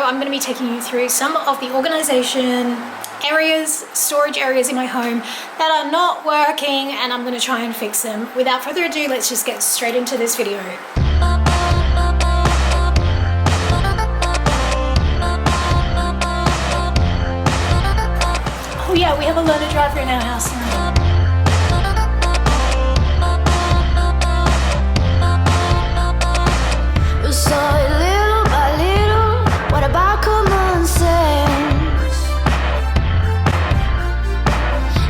I'm going to be taking you through some of the organization areas, storage areas in my home that are not working, and I'm going to try and fix them. Without further ado, let's just get straight into this video. Oh yeah, we have a learner driver in our house now. So little by little, what about common sense?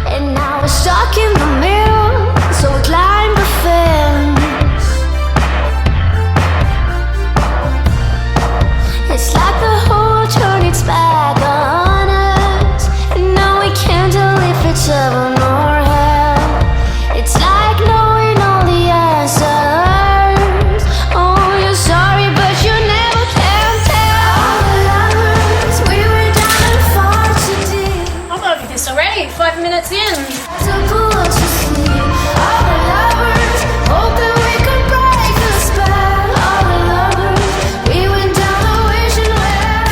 And now we're stuck in the middle, so we climb the fence. It's like the whole turn its back on us, and now we can't tell if it's heaven or hell. It's like knowing all the answers. Oh, you're sorry, but you never can tell. All the lovers, we were down and far too deep. I'm over this already, 5 minutes in. To pull us to sleep. All the lovers, hope that we could break the spell. All the lovers, we went down the wishing well.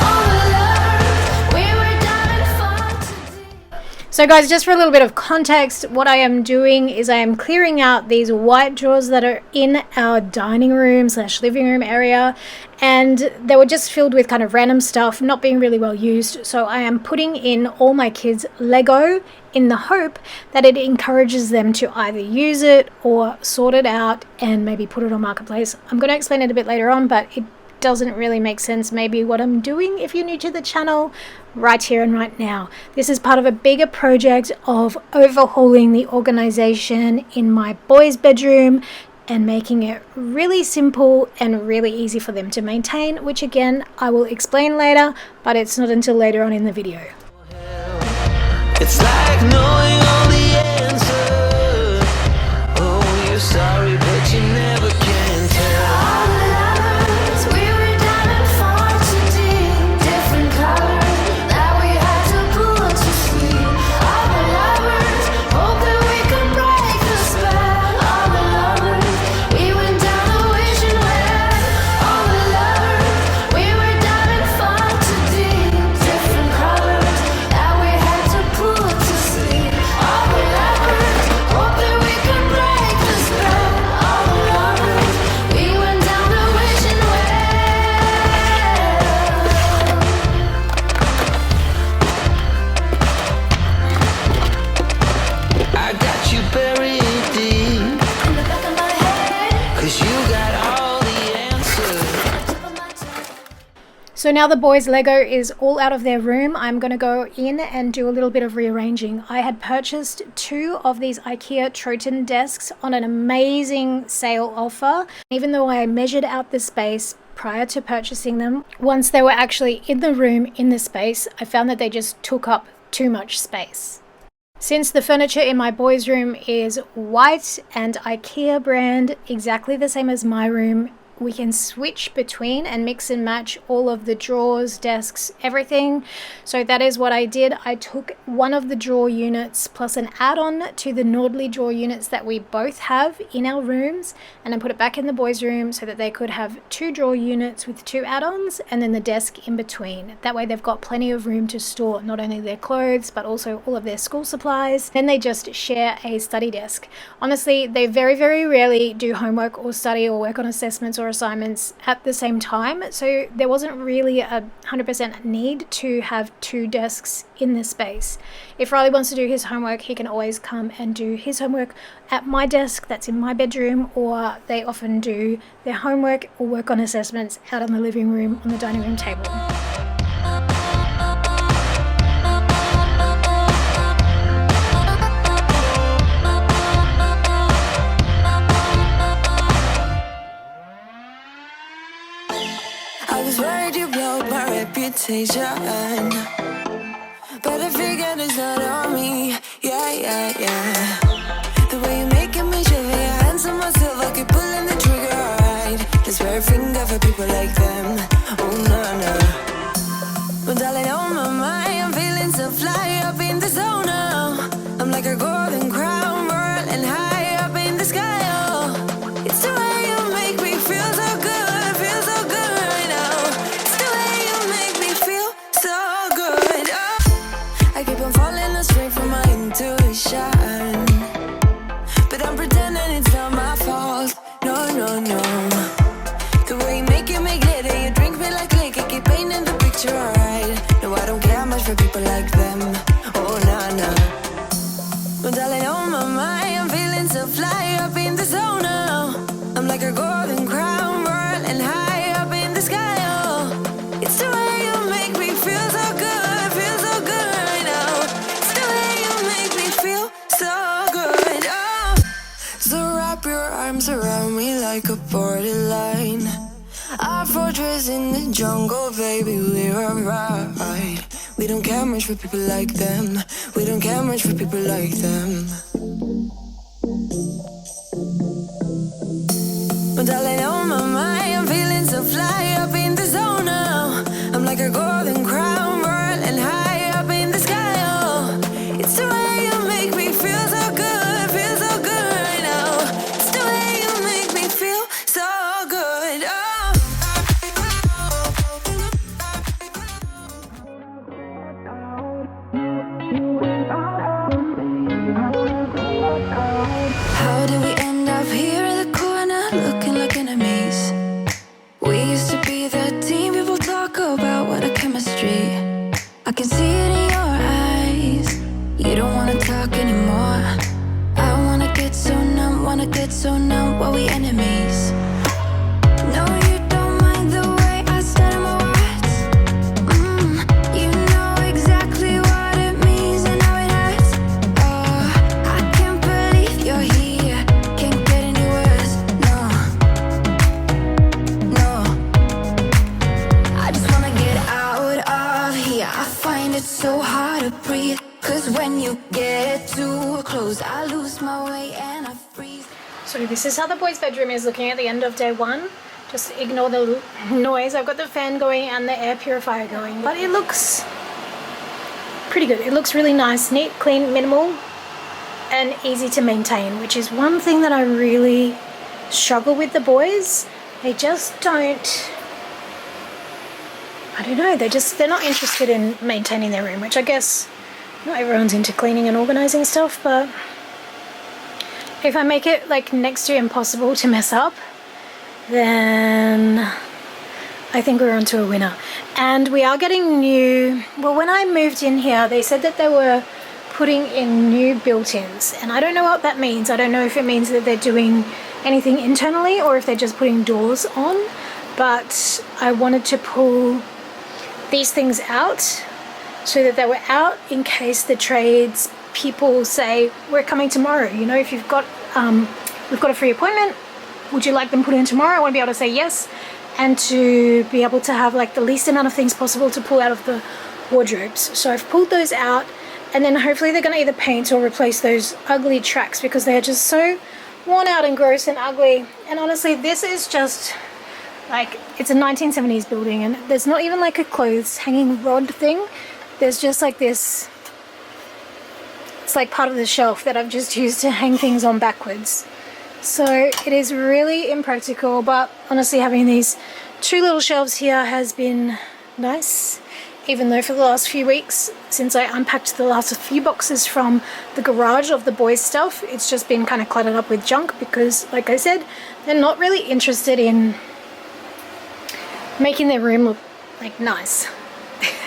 All the lovers, we were down and far too deep. So guys, just for a little bit of context, what I am doing is I am clearing out these white drawers that are in our dining room / living room area, and they were just filled with kind of random stuff, not being really well used. So I am putting in all my kids' Lego in the hope that it encourages them to either use it or sort it out and maybe put it on Marketplace. I'm going to explain it a bit later on, but it doesn't really make sense maybe what I'm doing if you're new to the channel right here and right now. This is part of a bigger project of overhauling the organization in my boys' bedroom and making it really simple and really easy for them to maintain, which again I will explain later, but it's not until later on in the video. It's like knowing all the answers. Oh, you're sorry, but you never can tell. All the lovers, we were down and far too deep. Different colors that we had to pull us to sleep. All the lovers, hope that we could break the spell. All the lovers, we went down the wishing well. All the lovers, we were down and far too deep. Different colors that we had to pull us to sleep. All the lovers, hope that we could break the spell. All the lovers, we went down the wishing well. I got you buried deep, In the back of my head, 'cause you got all the answers. tip of my tongue. So now the boys' Lego is all out of their room, I'm going to go in and do a little bit of rearranging. I had purchased 2 of these IKEA Troton desks on an amazing sale offer. Even though I measured out the space prior to purchasing them, once they were actually in the room, in the space, I found that they just took up too much space. Since the furniture in my boys' room is white and IKEA brand, exactly the same as my room, we can switch between and mix and match all of the drawers, desks, everything. So that is what I did. I took one of the drawer units plus an add-on to the Nordley drawer units that we both have in our rooms, and I put it back in the boys' room so that they could have 2 drawer units with 2 add-ons and then the desk in between. That way they've got plenty of room to store not only their clothes but also all of their school supplies. Then they just share a study desk. Honestly, they very, very rarely do homework or study or work on assessments or assignments at the same time, so there wasn't really a 100% need to have 2 desks in this space. If Riley wants to do his homework, he can always come and do his homework at my desk that's in my bedroom, or they often do their homework or work on assessments out in the living room on the dining room table. I was worried you blowed my reputation, but I figured it's not on me. Yeah. The way you're making me shiver, your hands on myself, I keep pulling the trigger. Alright, this very finger for people like them. Oh no. But darling, on my mind, I'm feeling so fly up in the zone now. I'm like a golden crown, whirling high up in the sky. Oh, it's the way you make me feel so good right now. It's the way you them. Oh, nah, nah. But darling, on my mind, I'm feeling so fly up in the zone now. I'm like a golden crown, whirling high up in the sky, oh. It's the way you make me feel so good right now. It's the way you make me feel so good, oh. So wrap your arms around me like a borderline. Our fortress in the jungle, baby, we're alright. We don't care much for people like them. We don't care much for people like them. But darling, on my mind, I'm feeling so fly up in the zone now. I'm like a golden crown, whirling high up in the sky, oh. It's the way you make me feel so good right now. It's the way you make me feel so good, oh. How did we end up here in the corner, looking like enemies? We used to be the team people talk about, what a chemistry. I can see it in your eyes. You don't wanna talk anymore. I wanna get so numb while we enemies. No, you don't mind the way I stutter my words. You know exactly what it means and how it hurts. Oh, I can't believe you're here. Can't get any worse. No. I just wanna get out of here. I find it so hard to breathe. 'Cause when you get too close, I lose my way and I freeze. So this is how the boys' bedroom is looking at the end of day one. Just ignore the noise. I've got the fan going and the air purifier going, but it looks pretty good. It looks really nice, neat, clean, minimal, and easy to maintain, which is one thing that I really struggle with the boys. They just don't, I don't know, they're not interested in maintaining their room, which I guess not everyone's into cleaning and organizing stuff, but if I make it like next to impossible to mess up, then I think we're onto a winner. And we are getting new, well, when I moved in here, they said that they were putting in new built-ins, and I don't know what that means. I don't know if it means that they're doing anything internally or if they're just putting doors on, but I wanted to pull these things out so that they were out in case the trades people say, we're coming tomorrow. You know, if you've got, we've got a free appointment, would you like them put in tomorrow? I want to be able to say yes, and to be able to have like the least amount of things possible to pull out of the wardrobes. So I've pulled those out, and then hopefully they're going to either paint or replace those ugly tracks because they are just so worn out and gross and ugly. And honestly, this is just like, it's a 1970s building, and there's not even like a clothes hanging rod thing. There's just like this, it's like part of the shelf that I've just used to hang things on backwards. So it is really impractical, but honestly having these two little shelves here has been nice, even though for the last few weeks, since I unpacked the last few boxes from the garage of the boys' stuff, it's just been kind of cluttered up with junk because, like I said, they're not really interested in making their room look like nice.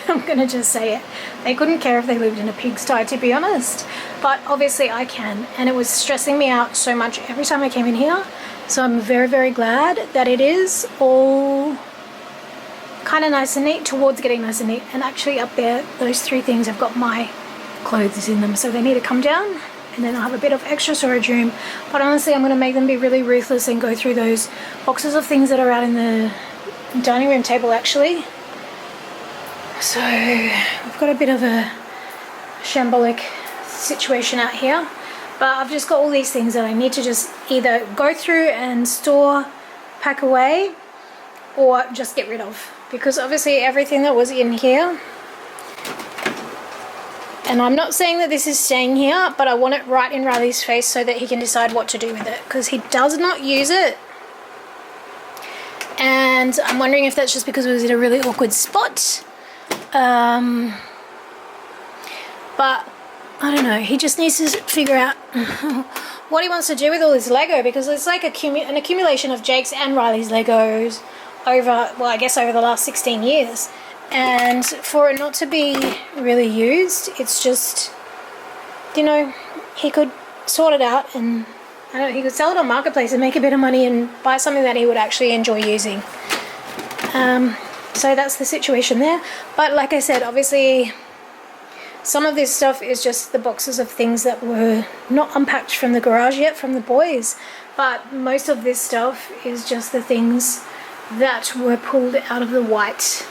I'm gonna just say it. They couldn't care if they lived in a pigsty, to be honest, but obviously I can, and it was stressing me out so much every time I came in here. So I'm very, very glad that it is all kind of nice and neat, towards getting nice and neat. And actually up there, those three things have got my clothes in them, so they need to come down, and then I'll have a bit of extra storage room. But honestly, I'm going to make them be really ruthless and go through those boxes of things that are out in the dining room table actually. So we've got a bit of a shambolic situation out here, but I've just got all these things that I need to just either go through and store, pack away, or just get rid of, because obviously everything that was in here, and I'm not saying that this is staying here, but I want it right in Riley's face so that he can decide what to do with it, because he does not use it. And I'm wondering if that's just because it was in a really awkward spot. But I don't know, he just needs to figure out what he wants to do with all this Lego, because it's like an accumulation of Jake's and Riley's Legos over, well, I guess over the last 16 years. and for it not to be really used, it's just, you know, he could sort it out and I don't know, he could sell it on Marketplace and make a bit of money and buy something that he would actually enjoy using. So that's the situation there. But like I said, obviously some of this stuff is just the boxes of things that were not unpacked from the garage yet from the boys, but most of this stuff is just the things that were pulled out of the white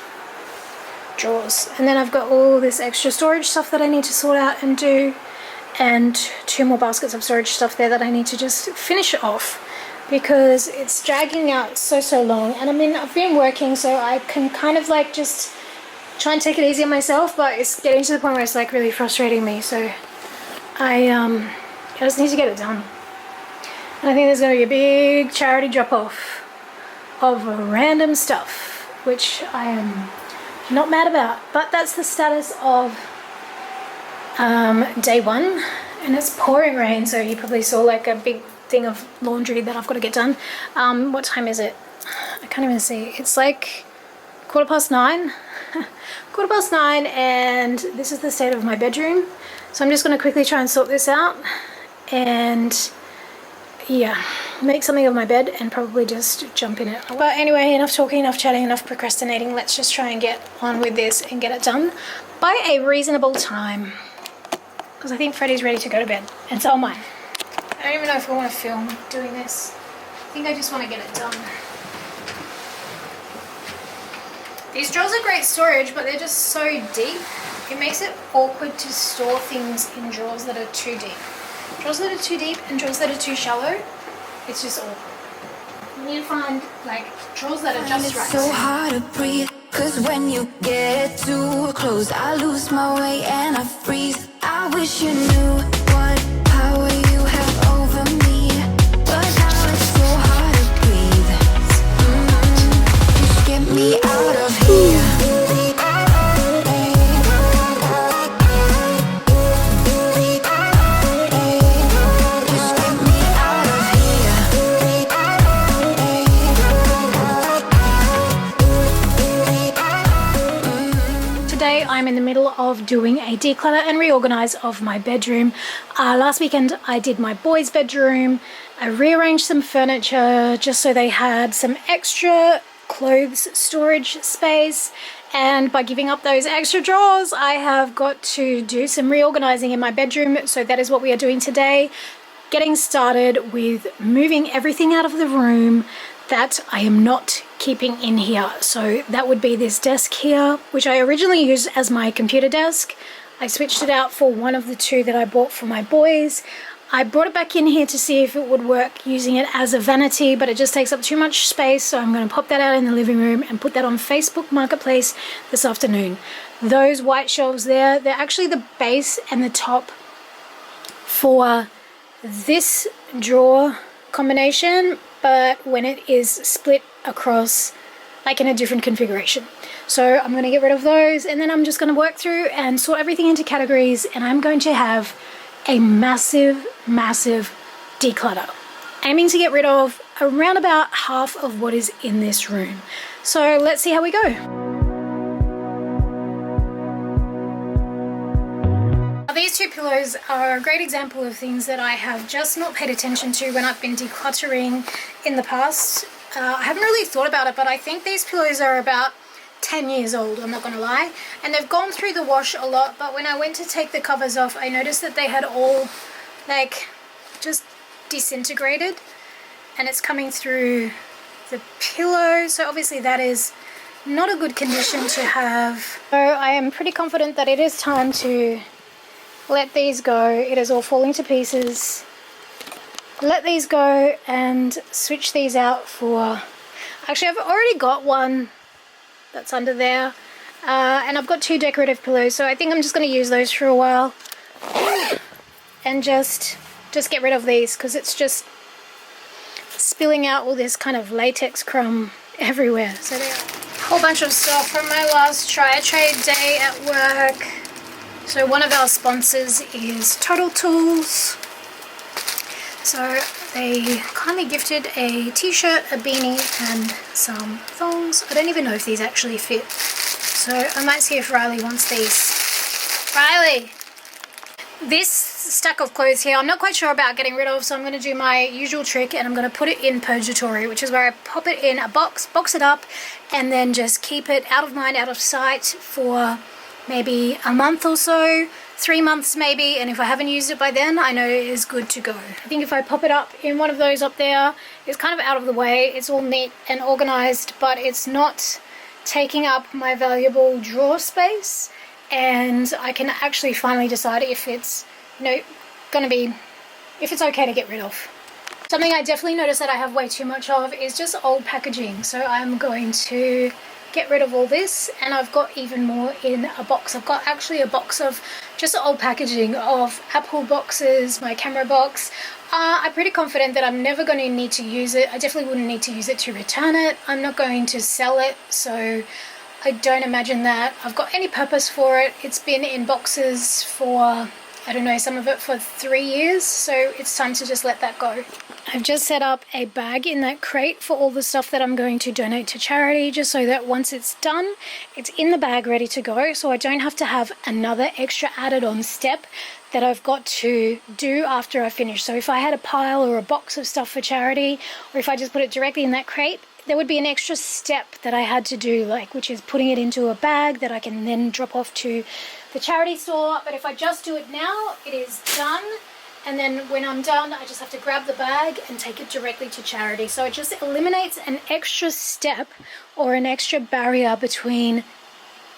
drawers. And then I've got all this extra storage stuff that I need to sort out and do, and 2 more baskets of storage stuff there that I need to just finish off because it's dragging out so long. And I mean, I've been working, so I can kind of like just try and take it easy on myself, but it's getting to the point where it's like really frustrating me. So I just need to get it done. And I think there's going to be a big charity drop-off of random stuff, which I am not mad about. But that's the status of day 1, and it's pouring rain, so you probably saw like a big thing of laundry that I've got to get done. What time is it? I can't even see. It's like 9:15. 9:15, and this is the state of my bedroom. So I'm just going to quickly try and sort this out and yeah, make something of my bed and probably just jump in it. But anyway, enough talking, enough chatting, enough procrastinating. Let's just try and get on with this and get it done by a reasonable time, because I think Freddie's ready to go to bed and so am I. I don't even know if I want to film doing this. I think I just want to get it done. These drawers are great storage, but they're just so deep. It makes it awkward to store things in drawers that are too deep. Drawers that are too deep and drawers that are too shallow, it's just awkward. You need to find like drawers that are just right. It's so hard to breathe, cause when you get too close, I lose my way and I freeze. I wish you knew what power you have over me, but now it's so hard to breathe. Just get me out of here. Today I'm in the middle of doing a declutter and reorganize of my bedroom. Last weekend I did my boys' bedroom. I rearranged some furniture just so they had some extra clothes storage space, and by giving up those extra drawers I have got to do some reorganizing in my bedroom. So that is what we are doing today, getting started with moving everything out of the room that I am not keeping in here. So that would be this desk here, which I originally used as my computer desk. I switched it out for one of the 2 that I bought for my boys. I brought it back in here to see if it would work using it as a vanity, but it just takes up too much space, so I'm going to pop that out in the living room and put that on Facebook Marketplace this afternoon. Those white shelves there, they're actually the base and the top for this drawer combination, but when it is split across like in a different configuration. So I'm going to get rid of those, and then I'm just going to work through and sort everything into categories, and I'm going to have a massive declutter, aiming to get rid of around about half of what is in this room. So let's see how we go. These 2 pillows are a great example of things that I have just not paid attention to when I've been decluttering in the past. I haven't really thought about it, but I think these pillows are about 10 years old, I'm not going to lie. And they've gone through the wash a lot, but when I went to take the covers off, I noticed that they had all like just disintegrated, and it's coming through the pillow. So obviously that is not a good condition to have. So I am pretty confident that it is time to let these go. It is all falling to pieces. Let these go and switch these out for, actually I've already got one that's under there, and I've got 2 decorative pillows, so I think I'm just going to use those for a while and just get rid of these, because it's just spilling out all this kind of latex crumb everywhere. So there are a whole bunch of stuff from my last trade day at work. So one of our sponsors is Total Tools. So they kindly gifted a t-shirt, a beanie and some thongs. I don't even know if these actually fit. So I might see if Riley wants these. Riley! This stack of clothes here, I'm not quite sure about getting rid of, so I'm going to do my usual trick and I'm going to put it in purgatory, which is where I pop it in a box it up, and then just keep it out of mind, out of sight for maybe a month or so, 3 months maybe, and if I haven't used it by then, I know it is good to go. I think if I pop it up in one of those up there, it's kind of out of the way, it's all neat and organized, but it's not taking up my valuable drawer space, and I can actually finally decide if it's, you know, gonna be, if it's okay to get rid of. Something I definitely noticed that I have way too much of is just old packaging, so I'm going to get rid of all this, and I've got even more in a box. I've got actually a box of just old packaging of Apple boxes, my camera box. I'm pretty confident that I'm never going to need to use it. I definitely wouldn't need to use it to return it. I'm not going to sell it, so I don't imagine that I've got any purpose for it. It's been in boxes for, I don't know, some of it for 3 years, so it's time to just let that go. I've just set up a bag in that crate for all the stuff that I'm going to donate to charity, just so that once it's done, it's in the bag ready to go, so I don't have to have another extra added on step that I've got to do after I finish. So if I had a pile or a box of stuff for charity, or if I just put it directly in that crate, there would be an extra step that I had to do, like, which is putting it into a bag that I can then drop off to the charity store. But if I just do it now, it is done. And then when I'm done, I just have to grab the bag and take it directly to charity. So it just eliminates an extra step or an extra barrier between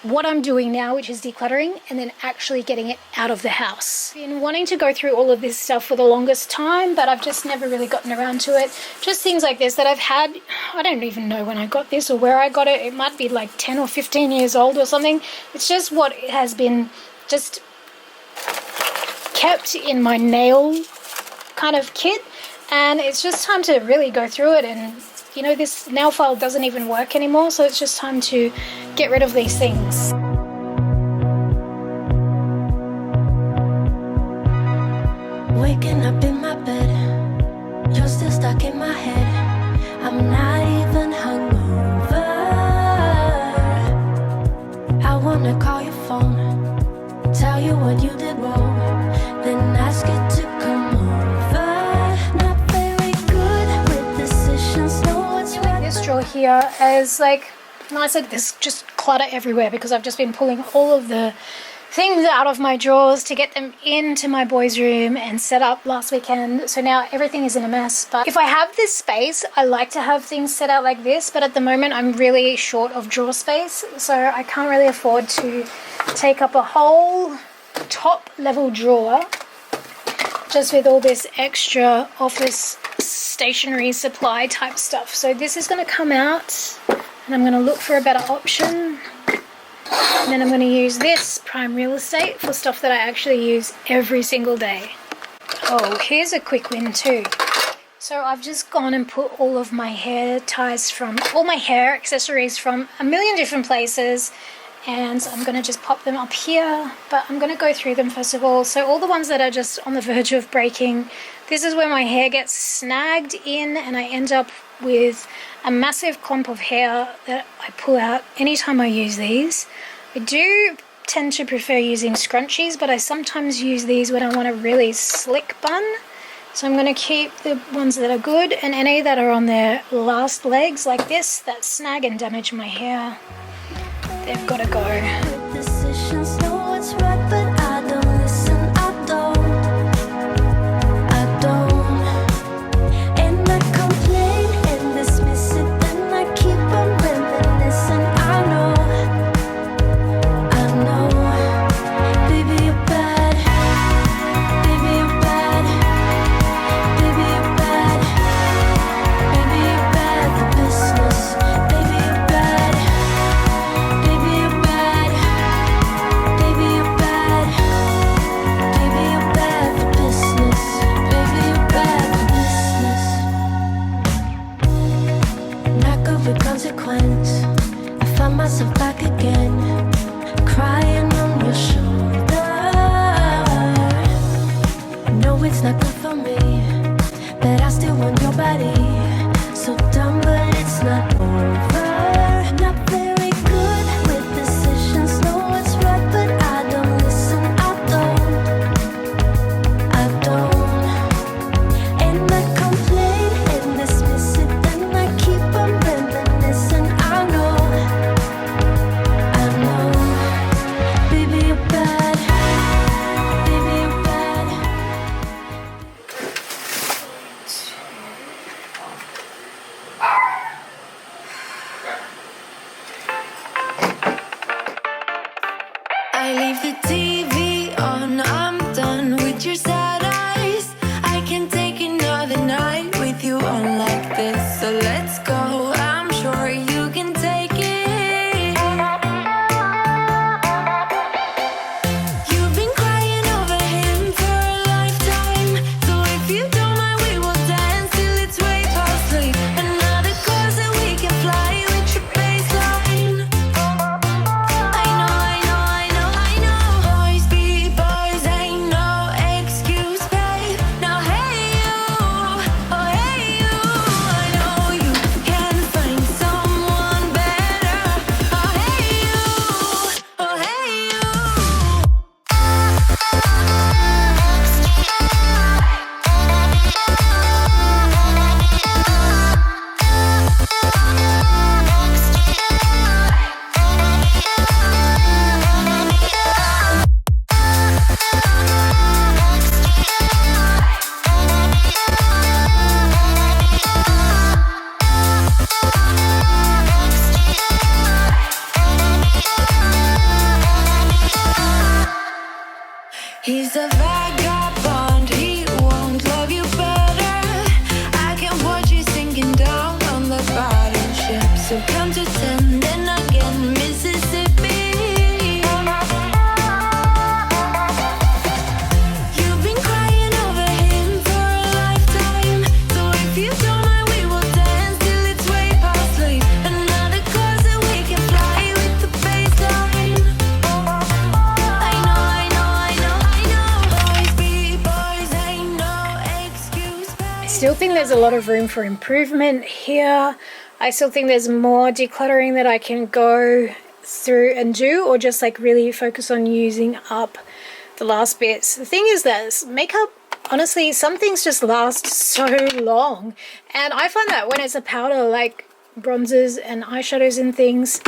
what I'm doing now, which is decluttering, and then actually getting it out of the house. I've been wanting to go through all of this stuff for the longest time, but I've just never really gotten around to it. Just things like this that I've had, I don't even know when I got this or where I got it. It might be like 10 or 15 years old or something. It's just what has been just kept in my nail kind of kit, and it's just time to really go through it. And you know, this nail file doesn't even work anymore, so it's just time to get rid of these things. Waking up in my bed, you're still stuck in my head. I'm not even hungover. I wanna call your phone, tell you what you did wrong, then ask you to come over. Not very good with decisions, know what's right. This drawer here is like, and I said there's just clutter everywhere because I've just been pulling all of the things out of my drawers to get them into my boys' room and set up last weekend. So now everything is in a mess. But if I have this space, I like to have things set out like this. But at the moment, I'm really short of drawer space. So I can't really afford to take up a whole top level drawer just with all this extra office stationery supply type stuff. So this is going to come out, and I'm going to look for a better option. And then I'm going to use this prime real estate for stuff that I actually use every single day. Oh, here's a quick win too. So I've just gone and put all of my hair ties from, all my hair accessories from a million different places, and I'm going to just pop them up here, but I'm going to go through them first of all. So all the ones that are just on the verge of breaking, this is where my hair gets snagged in and I end up with a massive clump of hair that I pull out anytime I use these. I do tend to prefer using scrunchies, but I sometimes use these when I want a really slick bun. So I'm going to keep the ones that are good, and any that are on their last legs like this that snag and damage my hair, they've got to go. Decisions know what's right, but I don't listen. I don't. And I complain and dismiss it, then I keep on reminiscing. I know, baby you're bad, baby you're bad, baby you're bad, baby you're bad for business, baby you're bad, baby you're bad. He's a vagabond, he won't love you better. I can watch you sinking down on the battleship. So count to 10, then again, Mississippi. You've been crying over him for a lifetime. So if you don't mind, we will dance till it's way past late. Another closet we can fly with the baseline. I know. Boys be boys, ain't no excuse. I still think there's a lot of room for improvement here. I still think there's more decluttering that I can go through and do, or just like really focus on using up the last bits. The thing is that makeup, honestly, some things just last so long, and I find that when it's a powder like bronzers and eyeshadows and things,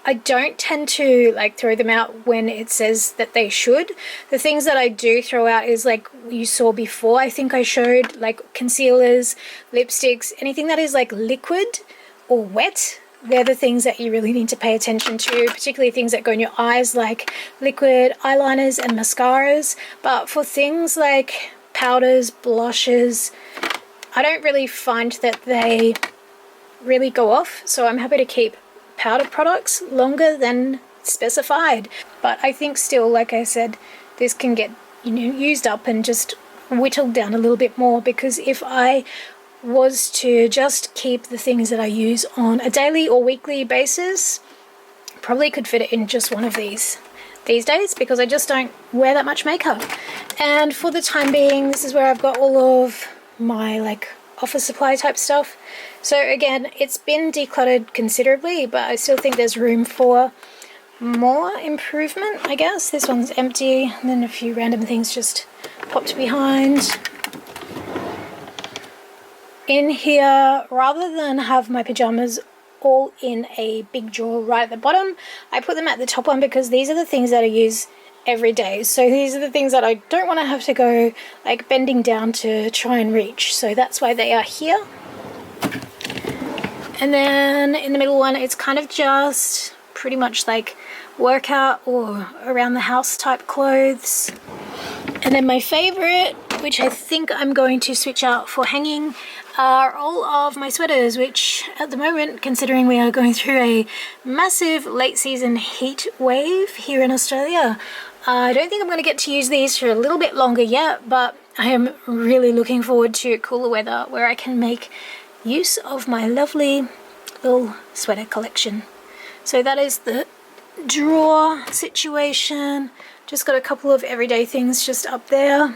I don't tend to like throw them out when it says that they should. The things that I do throw out is like you saw before. I think I showed like concealers, lipsticks, anything that is like liquid or wet. They're the things that you really need to pay attention to, particularly things that go in your eyes like liquid eyeliners and mascaras. But for things like powders, blushes, I don't really find that they really go off. So I'm happy to keep powder products longer than specified. But I think still, like I said, this can get, you know, used up and just whittled down a little bit more, because if I was to just keep the things that I use on a daily or weekly basis, probably could fit it in just one of these days, because I just don't wear that much makeup. And for the time being, this is where I've got all of my like office supply type stuff. So again, it's been decluttered considerably, but I still think there's room for more improvement, I guess. This one's empty, and then a few random things just popped behind. In here, rather than have my pajamas all in a big drawer right at the bottom, I put them at the top one, because these are the things that I use every day. So these are the things that I don't want to have to go like bending down to try and reach. So that's why they are here. And then in the middle one, it's kind of just pretty much like workout or around the house type clothes. And then my favorite, which I think I'm going to switch out for hanging, are all of my sweaters, which at the moment, considering we are going through a massive late season heat wave here in Australia, I don't think I'm going to get to use these for a little bit longer yet, but I am really looking forward to cooler weather where I can make use of my lovely little sweater collection. So that is the drawer situation. Just got a couple of everyday things just up there.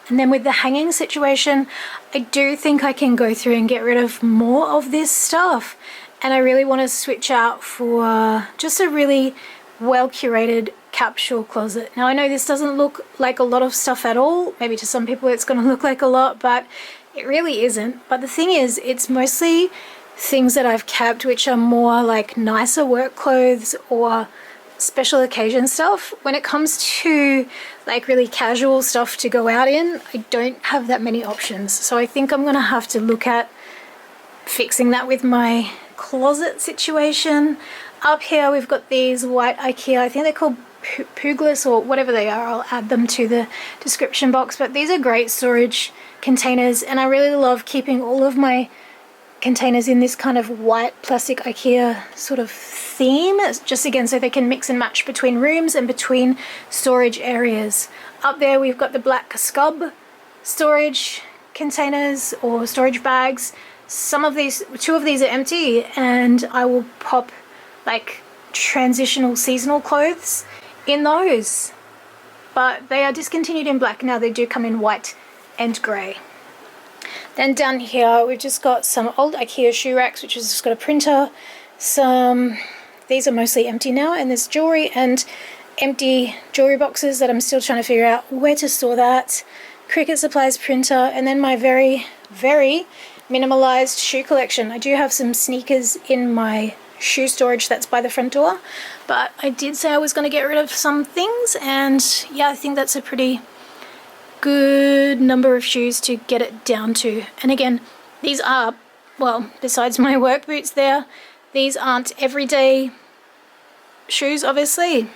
And then with the hanging situation, I do think I can go through and get rid of more of this stuff. And I really want to switch out for just a really well curated capsule closet. Now I know this doesn't look like a lot of stuff at all. Maybe to some people it's going to look like a lot, but it really isn't. But the thing is, it's mostly things that I've kept which are more like nicer work clothes or special occasion stuff. When it comes to like really casual stuff to go out in, I don't have that many options. So I think I'm gonna have to look at fixing that with my closet situation. Up here we've got these white IKEA, I think they're called Puglis or whatever they are. I'll add them to the description box, but these are great storage containers, and I really love keeping all of my containers in this kind of white plastic IKEA sort of theme, just again so they can mix and match between rooms and between storage areas. Up there we've got the black scub storage containers or storage bags. Two of these are empty, and I will pop like transitional seasonal clothes in those, but they are discontinued in black now. They do come in white and grey. Then down here we've just got some old IKEA shoe racks, which has just got a printer. These are mostly empty now, and there's jewelry and empty jewelry boxes that I'm still trying to figure out where to store that. Cricut Supplies printer, and then my very, very minimalized shoe collection. I do have some sneakers in my shoe storage that's by the front door, but I did say I was going to get rid of some things, and yeah, I think that's a pretty good number of shoes to get it down to. And again, these are, well, besides my work boots there, these aren't everyday shoes, obviously.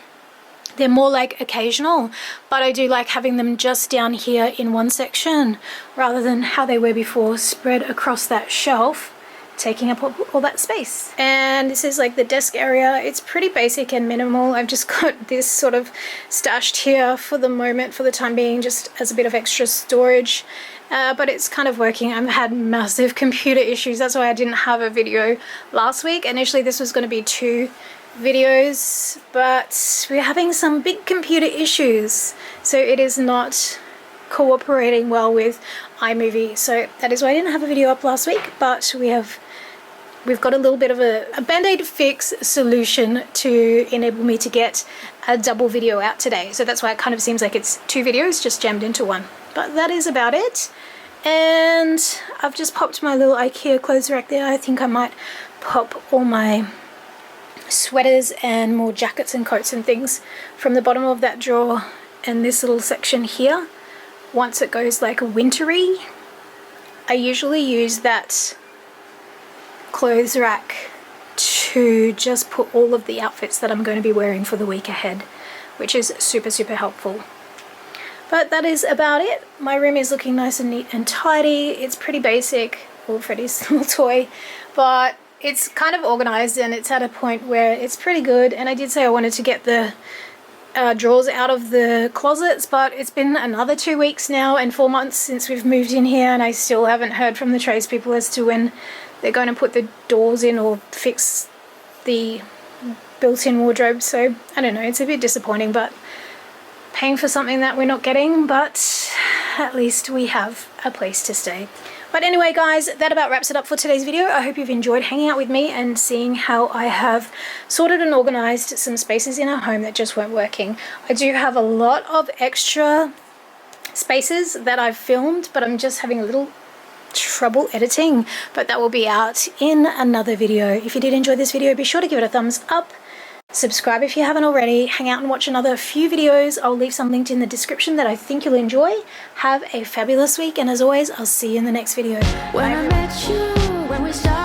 They're more like occasional, but I do like having them just down here in one section rather than how they were before, spread across that shelf, taking up all that space. And this is like the desk area. It's pretty basic and minimal. I've just got this sort of stashed here for the moment, for the time being, just as a bit of extra storage. But it's kind of working. I've had massive computer issues. That's why I didn't have a video last week. Initially this was going to be 2 videos, but we're having some big computer issues, so it is not cooperating well with iMovie. So that is why I didn't have a video up last week, but we've got a little bit of a band-aid fix solution to enable me to get a double video out today. So that's why it kind of seems like it's 2 videos just jammed into one, but that is about it. And I've just popped my little IKEA clothes rack there. I think I might pop all my sweaters and more jackets and coats and things from the bottom of that drawer and this little section here. Once it goes like wintry, I usually use that clothes rack to just put all of the outfits that I'm going to be wearing for the week ahead, which is super helpful. But that is about it. My room is looking nice and neat and tidy. It's pretty basic, all Freddie's little toy, but it's kind of organized and it's at a point where it's pretty good. And I did say I wanted to get the drawers out of the closets, but it's been another 2 weeks now and 4 months since we've moved in here, and I still haven't heard from the tradespeople as to when they're going to put the doors in or fix the built-in wardrobe. So I don't know, it's a bit disappointing, but paying for something that we're not getting, but at least we have a place to stay. But anyway guys, that about wraps it up for today's video. I hope you've enjoyed hanging out with me and seeing how I have sorted and organized some spaces in our home that just weren't working. I do have a lot of extra spaces that I've filmed, but I'm just having a little trouble editing, but that will be out in another video. If you did enjoy this video, be sure to give it a thumbs up. Subscribe if you haven't already. Hang out and watch another few videos. I'll leave some linked in the description that I think you'll enjoy. Have a fabulous week, and as always, I'll see you in the next video. When I met you, when we started